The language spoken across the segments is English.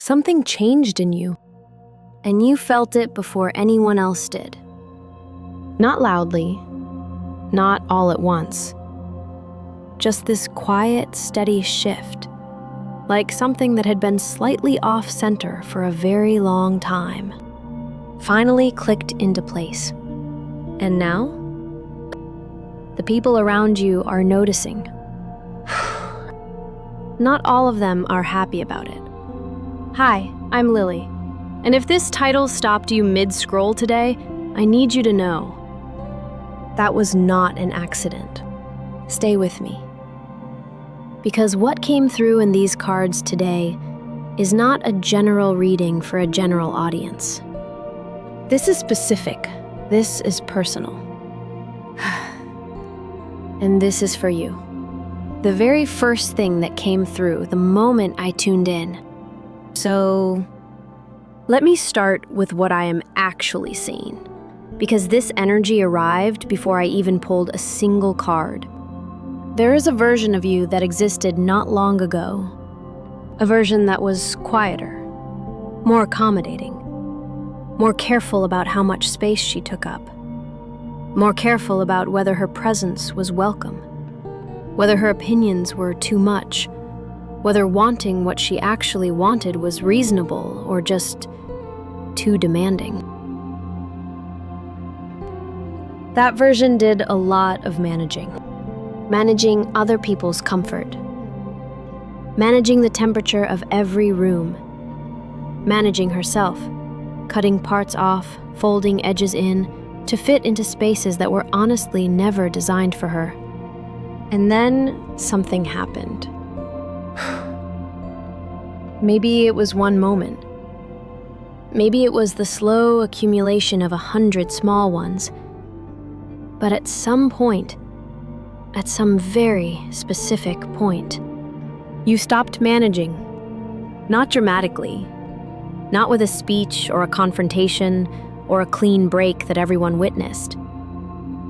Something changed in you, and you felt it before anyone else did. Not loudly, not all at once. Just this quiet, steady shift, like something that had been slightly off-center for a very long time, finally clicked into place. And now, the people around you are noticing. Not all of them are happy about it. Hi, I'm Lily, and if this title stopped you mid-scroll today, I need you to know that was not an accident. Stay with me. Because what came through in these cards today is not a general reading for a general audience. This is specific. This is personal. And this is for you. The very first thing that came through the moment I tuned in. So, let me start with what I am actually seeing, because this energy arrived before I even pulled a single card. There is a version of you that existed not long ago, a version that was quieter, more accommodating, more careful about how much space she took up, more careful about whether her presence was welcome, whether her opinions were too much, whether wanting what she actually wanted was reasonable or just too demanding. That version did a lot of managing other people's comfort, managing the temperature of every room, managing herself, cutting parts off, folding edges in, to fit into spaces that were honestly never designed for her. And then something happened. Maybe it was one moment. Maybe it was the slow accumulation of 100 small ones. But at some point, at some very specific point, you stopped managing. Not dramatically, not with a speech or a confrontation or a clean break that everyone witnessed.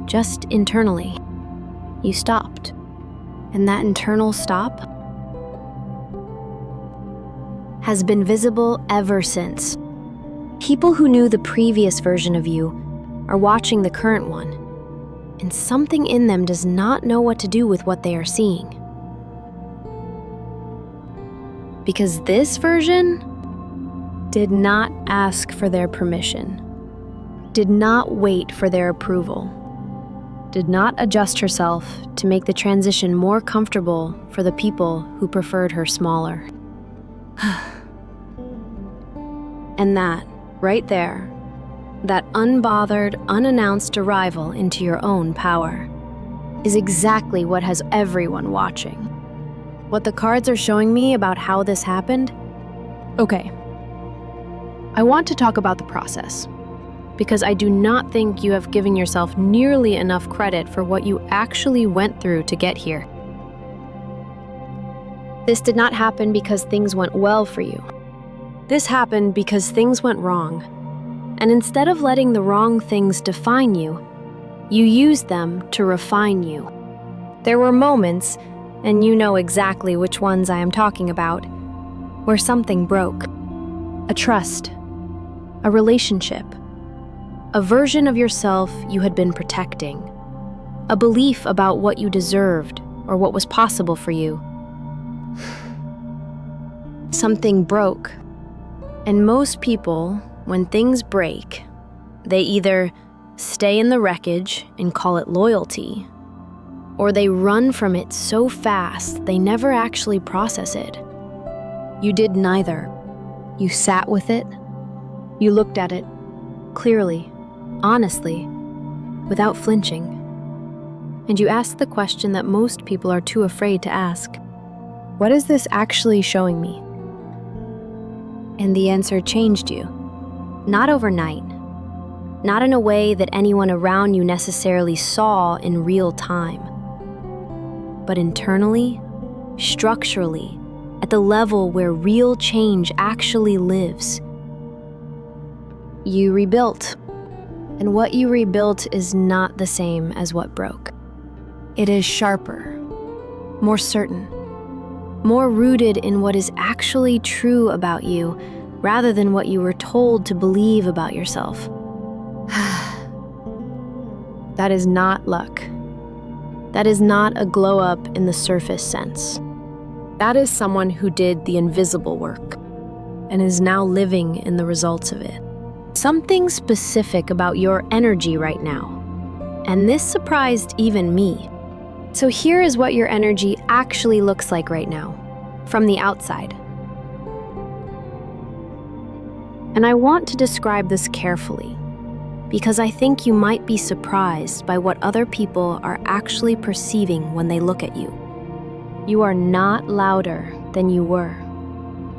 Just internally, you stopped. And that internal stop has been visible ever since. People who knew the previous version of you are watching the current one, and something in them does not know what to do with what they are seeing. Because this version did not ask for their permission, did not wait for their approval, did not adjust herself to make the transition more comfortable for the people who preferred her smaller. And that, right there, that unbothered, unannounced arrival into your own power, is exactly what has everyone watching. What the cards are showing me about how this happened? Okay. I want to talk about the process, because I do not think you have given yourself nearly enough credit for what you actually went through to get here. This did not happen because things went well for you. This happened because things went wrong. And instead of letting the wrong things define you, you used them to refine you. There were moments, and you know exactly which ones I am talking about, where something broke. A trust, a relationship, a version of yourself you had been protecting, a belief about what you deserved or what was possible for you. Something broke. And most people, when things break, they either stay in the wreckage and call it loyalty, or they run from it so fast they never actually process it. You did neither. You sat with it. You looked at it clearly, honestly, without flinching. And you asked the question that most people are too afraid to ask. What is this actually showing me? And the answer changed you. Not overnight. Not in a way that anyone around you necessarily saw in real time. But internally, structurally, at the level where real change actually lives. You rebuilt. And what you rebuilt is not the same as what broke. It is sharper, more certain, more rooted in what is actually true about you rather than what you were told to believe about yourself. That is not luck. That is not a glow up in the surface sense. That is someone who did the invisible work and is now living in the results of it. Something specific about your energy right now. And this surprised even me. So here is what your energy actually looks like right now, from the outside. And I want to describe this carefully, because I think you might be surprised by what other people are actually perceiving when they look at you. You are not louder than you were.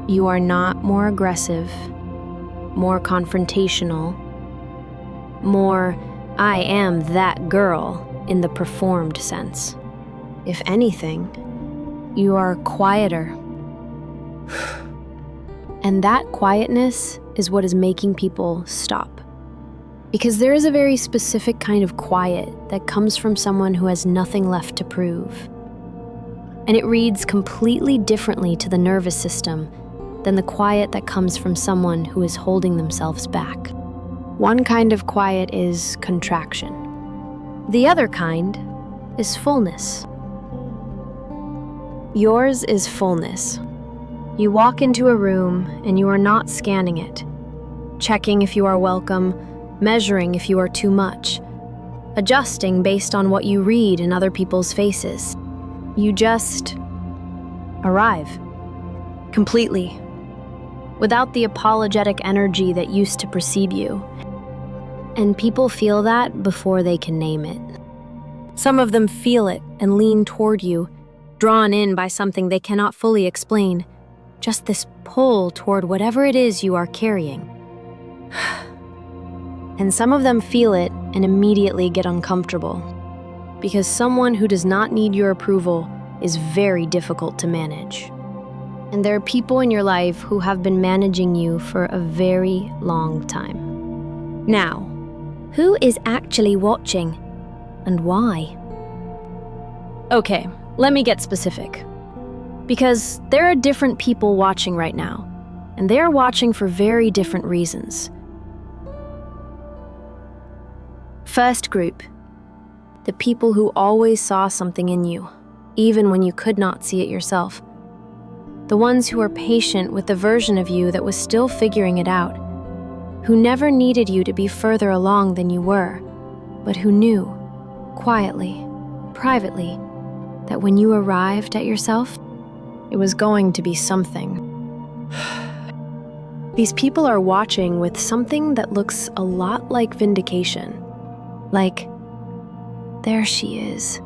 You are not more aggressive, more confrontational, more I am that girl in the performed sense. If anything, you are quieter. And that quietness is what is making people stop. Because there is a very specific kind of quiet that comes from someone who has nothing left to prove. And it reads completely differently to the nervous system than the quiet that comes from someone who is holding themselves back. One kind of quiet is contraction. The other kind is fullness. Yours is fullness. You walk into a room and you are not scanning it, checking if you are welcome, measuring if you are too much, adjusting based on what you read in other people's faces. You just arrive, completely, without the apologetic energy that used to precede you. And people feel that before they can name it. Some of them feel it and lean toward you, drawn in by something they cannot fully explain, just this pull toward whatever it is you are carrying. And some of them feel it and immediately get uncomfortable, because someone who does not need your approval is very difficult to manage. And there are people in your life who have been managing you for a very long time. Now, who is actually watching and why? Okay, let me get specific. Because there are different people watching right now, and they are watching for very different reasons. First group, the people who always saw something in you, even when you could not see it yourself. The ones who are patient with the version of you that was still figuring it out, who never needed you to be further along than you were, but who knew, quietly, privately, that when you arrived at yourself, it was going to be something. These people are watching with something that looks a lot like vindication. Like, there she is.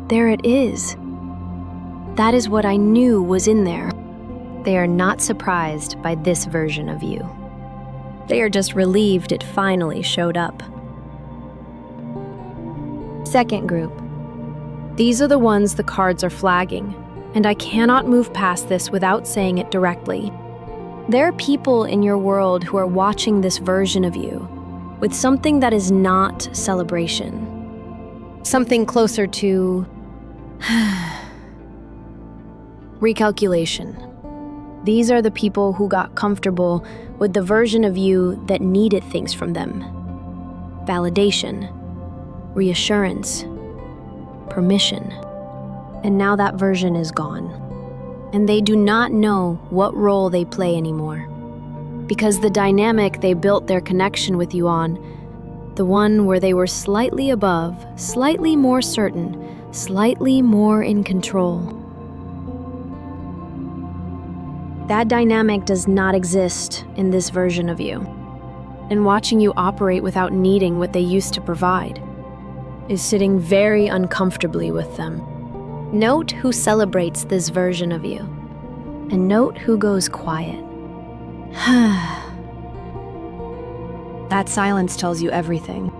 There it is. That is what I knew was in there. They are not surprised by this version of you. They are just relieved it finally showed up. Second group. These are the ones the cards are flagging, and I cannot move past this without saying it directly. There are people in your world who are watching this version of you with something that is not celebration. Something closer to recalculation. These are the people who got comfortable with the version of you that needed things from them. Validation, reassurance, permission. And now that version is gone. And they do not know what role they play anymore. Because the dynamic they built their connection with you on, the one where they were slightly above, slightly more certain, slightly more in control. That dynamic does not exist in this version of you. And watching you operate without needing what they used to provide is sitting very uncomfortably with them. Note who celebrates this version of you, and note who goes quiet. That silence tells you everything.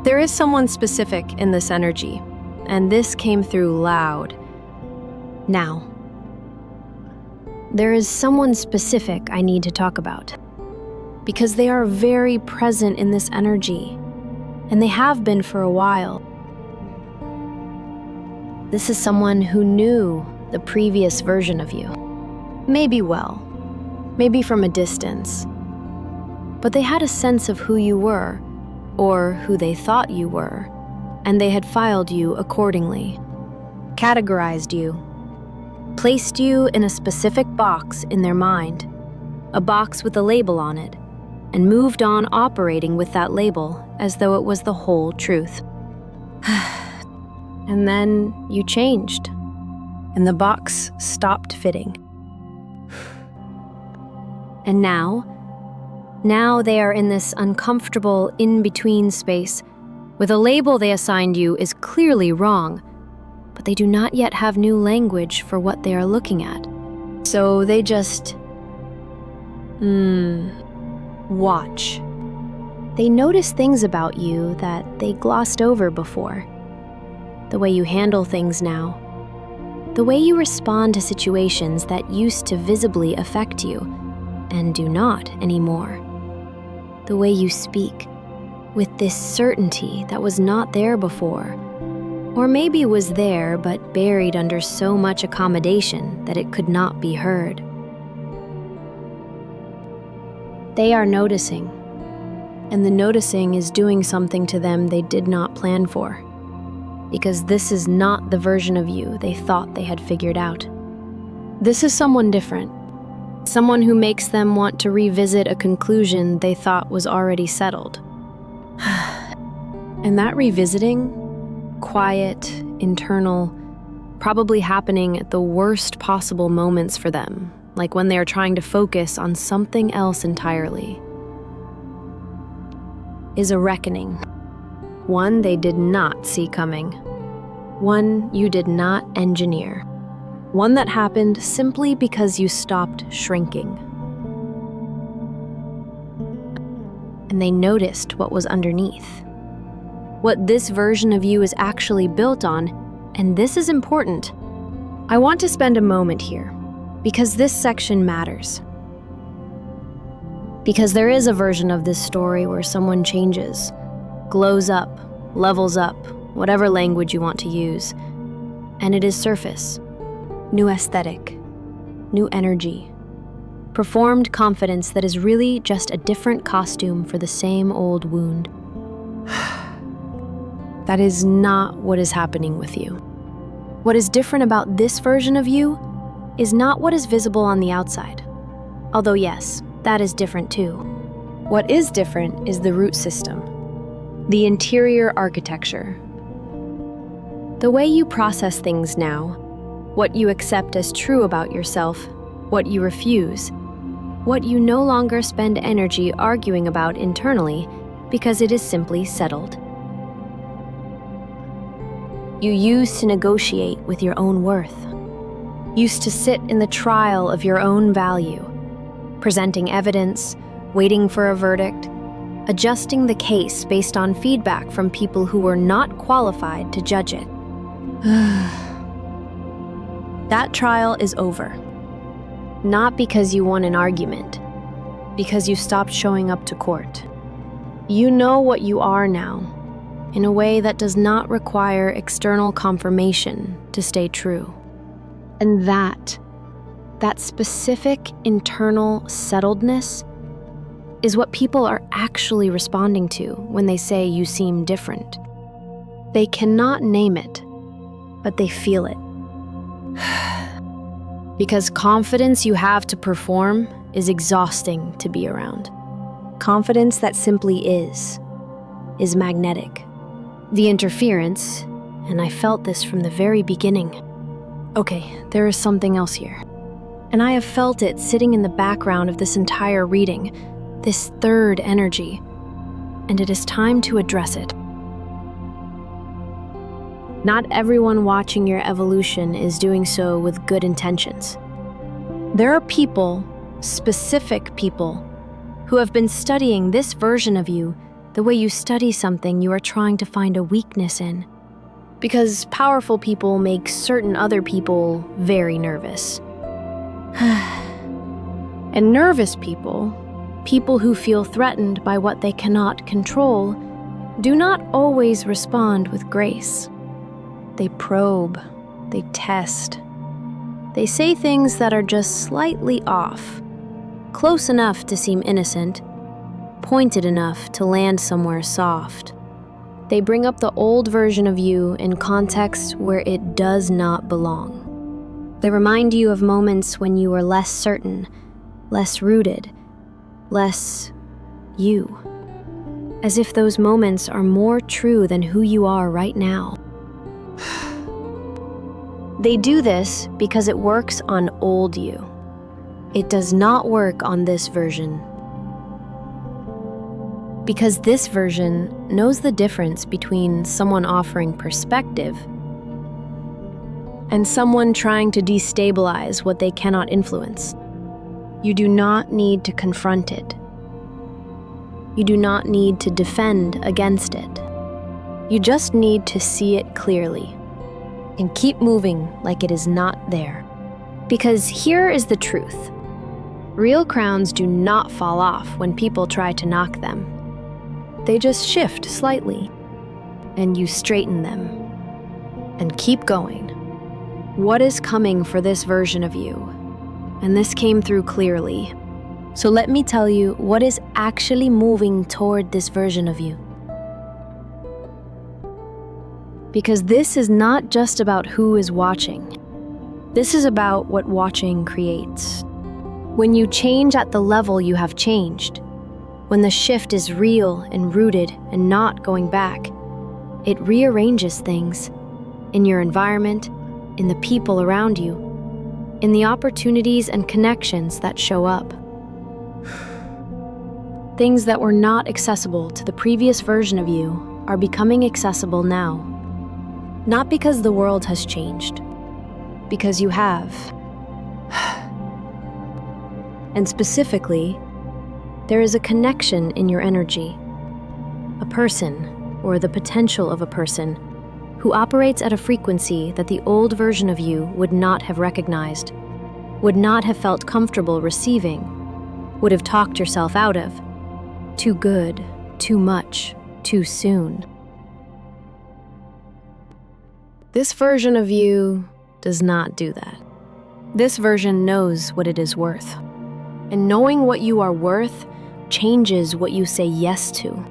There is someone specific in this energy, and this came through loud. Now, there is someone specific I need to talk about, because they are very present in this energy, and they have been for a while. This is someone who knew the previous version of you. Maybe well, maybe from a distance. But they had a sense of who you were, or who they thought you were, and they had filed you accordingly, categorized you, placed you in a specific box in their mind, a box with a label on it, and moved on operating with that label as though it was the whole truth. And then you changed, and the box stopped fitting. And now they are in this uncomfortable in-between space where the label they assigned you is clearly wrong, but they do not yet have new language for what they are looking at. So they just watch. They notice things about you that they glossed over before. The way you handle things now. The way you respond to situations that used to visibly affect you and do not anymore. The way you speak with this certainty that was not there before, or maybe was there but buried under so much accommodation that it could not be heard. They are noticing, and the noticing is doing something to them they did not plan for, because this is not the version of you they thought they had figured out. This is someone different, someone who makes them want to revisit a conclusion they thought was already settled. And that revisiting, quiet, internal, probably happening at the worst possible moments for them, like when they are trying to focus on something else entirely, is a reckoning. One they did not see coming. One you did not engineer. One that happened simply because you stopped shrinking. And they noticed what was underneath. What this version of you is actually built on, and this is important. I want to spend a moment here, because this section matters. Because there is a version of this story where someone changes, glows up, levels up, whatever language you want to use, and it is surface, new aesthetic, new energy, performed confidence that is really just a different costume for the same old wound. That is not what is happening with you. What is different about this version of you is not what is visible on the outside. Although yes, that is different too. What is different is the root system, the interior architecture. The way you process things now, what you accept as true about yourself, what you refuse, what you no longer spend energy arguing about internally because it is simply settled. You used to negotiate with your own worth, used to sit in the trial of your own value, presenting evidence, waiting for a verdict, adjusting the case based on feedback from people who were not qualified to judge it. That trial is over. Not because you won an argument, because you stopped showing up to court. You know what you are now, in a way that does not require external confirmation to stay true. And that specific internal settledness is what people are actually responding to when they say you seem different. They cannot name it, but they feel it. Because confidence you have to perform is exhausting to be around. Confidence that simply is magnetic. The interference, and I felt this from the very beginning. Okay, there is something else here. And I have felt it sitting in the background of this entire reading, this third energy, and it is time to address it. Not everyone watching your evolution is doing so with good intentions. There are people, specific people, who have been studying this version of you the way you study something you are trying to find a weakness in. Because powerful people make certain other people very nervous. And nervous people, people who feel threatened by what they cannot control, do not always respond with grace. They probe, they test, They say things that are just slightly off, close enough to seem innocent, pointed enough to land somewhere soft. They bring up the old version of you in context where it does not belong. They remind you of moments when you were less certain, less rooted, less you. As if those moments are more true than who you are right now. They do this because it works on old you. It does not work on this version. Because this version knows the difference between someone offering perspective and someone trying to destabilize what they cannot influence. You do not need to confront it. You do not need to defend against it. You just need to see it clearly and keep moving like it is not there. Because here is the truth. Real crowns do not fall off when people try to knock them. They just shift slightly, and you straighten them and keep going. What is coming for this version of you? And this came through clearly. So let me tell you what is actually moving toward this version of you. Because this is not just about who is watching. This is about what watching creates. When you change at the level you have changed, when the shift is real and rooted and not going back, it rearranges things in your environment, in the people around you, in the opportunities and connections that show up. Things that were not accessible to the previous version of you are becoming accessible now. Not because the world has changed, because you have. And specifically, there is a connection in your energy. A person, or the potential of a person, who operates at a frequency that the old version of you would not have recognized, would not have felt comfortable receiving, would have talked yourself out of. Too good, too much, too soon. This version of you does not do that. This version knows what it is worth. And knowing what you are worth changes what you say yes to,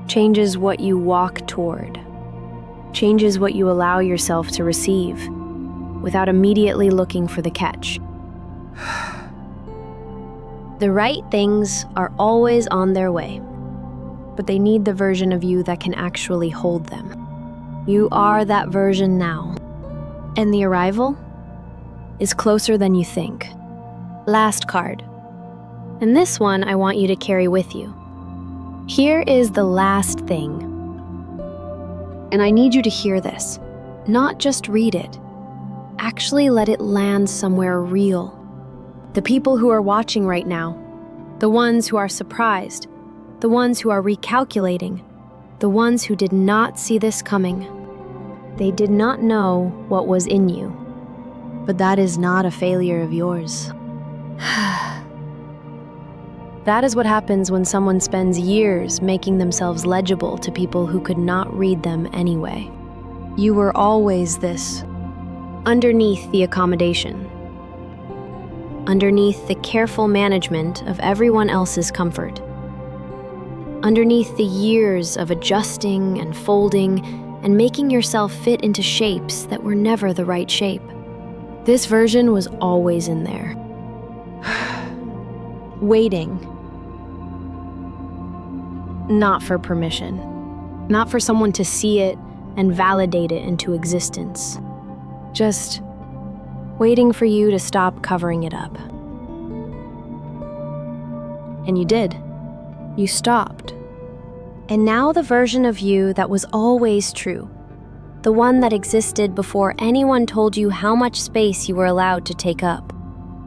changes what you walk toward, changes what you allow yourself to receive without immediately looking for the catch. The right things are always on their way, but they need the version of you that can actually hold them. You are that version now, and the arrival is closer than you think. Last card. And this one I want you to carry with you. Here is the last thing. And I need you to hear this, not just read it. Actually let it land somewhere real. The people who are watching right now, the ones who are surprised, the ones who are recalculating, the ones who did not see this coming. They did not know what was in you, but that is not a failure of yours. That is what happens when someone spends years making themselves legible to people who could not read them anyway. You were always this, underneath the accommodation, underneath the careful management of everyone else's comfort, underneath the years of adjusting and folding and making yourself fit into shapes that were never the right shape. This version was always in there, waiting. Not for permission, not for someone to see it and validate it into existence. Just waiting for you to stop covering it up. And you did. You stopped. And now the version of you that was always true, the one that existed before anyone told you how much space you were allowed to take up,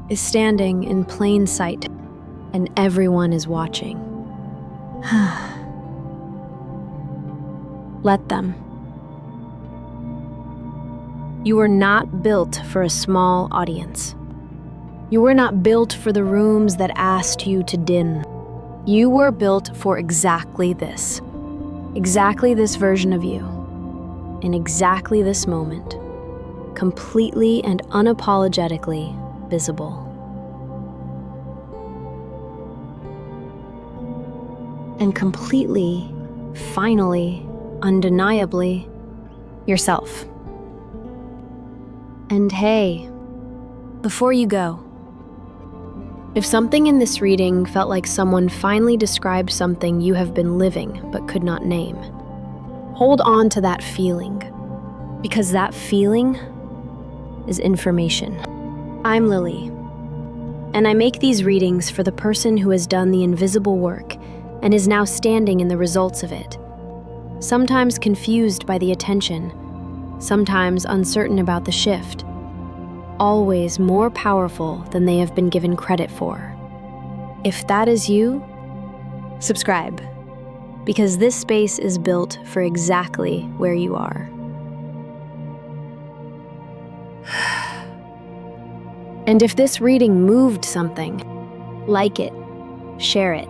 is standing in plain sight, and everyone is watching. Let them. You were not built for a small audience. You were not built for the rooms that asked you to din. You were built for exactly this version of you, in exactly this moment. completely and unapologetically visible. And completely, finally, undeniably, yourself. And hey, before you go, if something in this reading felt like someone finally described something you have been living but could not name, hold on to that feeling, because that feeling is information. I'm Lily, and I make these readings for the person who has done the invisible work and is now standing in the results of it, sometimes confused by the attention, sometimes uncertain about the shift, always more powerful than they have been given credit for. If that is you, subscribe, because this space is built for exactly where you are. And if this reading moved something, like it, share it.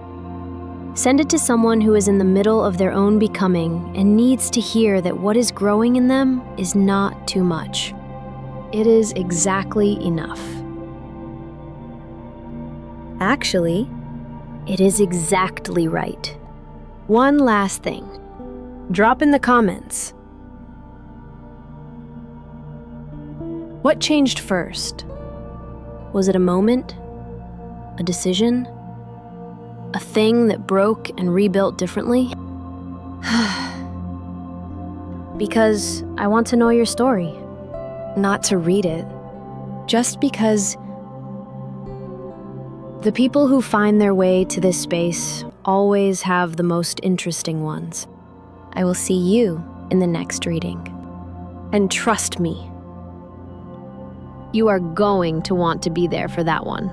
Send it to someone who is in the middle of their own becoming and needs to hear that what is growing in them is not too much. It is exactly enough. Actually, it is exactly right. One last thing. Drop in the comments. What changed first? Was it a moment? A decision? A thing that broke and rebuilt differently? Because I want to know your story. Not to read it, just because the people who find their way to this space always have the most interesting ones. I will see you in the next reading. And trust me, you are going to want to be there for that one.